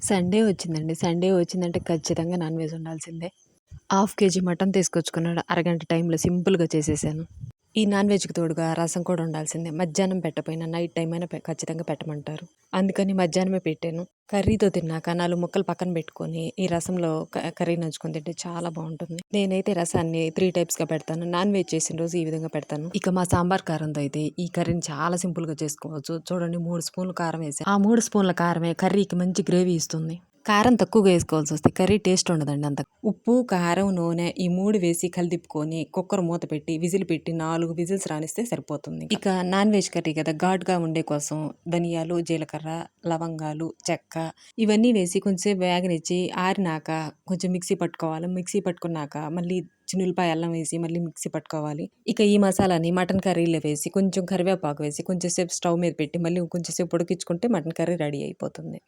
Sunday వచ్చిందండి. Sunday వచ్చిందంటే ఖచ్చితంగా నాన్ వెజ్ ఉండాల్సిందే. హాఫ్ కేజీ మటన్ తీసుకొచ్చుకున్నాడు. అరగంట టైంలో సింపుల్‌గా చేసేసాను. ఈ నాన్ వెజ్‌కి తోడుగా రసం కూడా ఉండాల్సిందే. మధ్యాహ్నం పెట్టకపోయినా నైట్ టైమ్ అయినా ఖచ్చితంగా పెట్టమంటారు. అందుకని మధ్యాహ్నమే పెట్టాను. కర్రీతో తిన్నాక 4 ముక్కలు పక్కన పెట్టుకొని ఈ రసంలో కర్రీ నంచుకొని తింటే చాలా బావుంటుంది. నేనైతే రసాన్ని 3 టైప్స్‌గా పెడతాను. నాన్ వెజ్ చేసిన రోజు ఈ విధంగా పెడతాను. ఇక మా సాంబార్ కారంతో అయితే ఈ కర్రీని చాలా సింపుల్‌గా చేసుకోవచ్చు. చూడండి 3 స్పూన్లు కారం వేసా. ఆ 3 స్పూన్ల కారమే కర్రీకి మంచి గ్రేవీ ఇస్తుంది. కారం తక్కువగా వేసుకోవాల్సొస్తే కర్రీ టేస్ట్ ఉండదండి అంత. ఉప్పు, కారం, నూనె ఈ 3 వేసి కలిదిప్పుకొని కుక్కర్ మూత పెట్టి విజిల్ పెట్టి 4 విజిల్స్ రానిస్తే సరిపోతుంది. ఇక నాన్ వెజ్ కర్రీ కదా ఘాటుగా ఉండే కోసం ధనియాలు, జీలకర్ర, లవంగాలు, చెక్క ఇవన్నీ వేసి కొంచెంసేపు వేగనిచ్చి ఆరినాక కొంచెం మిక్సీ పట్టుకోవాలి. మిక్సీ పట్టుకున్నాక మళ్ళీ చిన్నుల్లిపాయ అల్లం వేసి మళ్ళీ మిక్సీ పట్టుకోవాలి. ఇక ఈ మసాలాని మటన్ కర్రీలో వేసి కొంచెం కరివేపాకు వేసి కొంచెం సేపు స్టవ్ మీద పెట్టి మళ్ళీ కొంచెం సేపు ఉడికించుకుంటే మటన్ కర్రీ రెడీ అయిపోతుంది.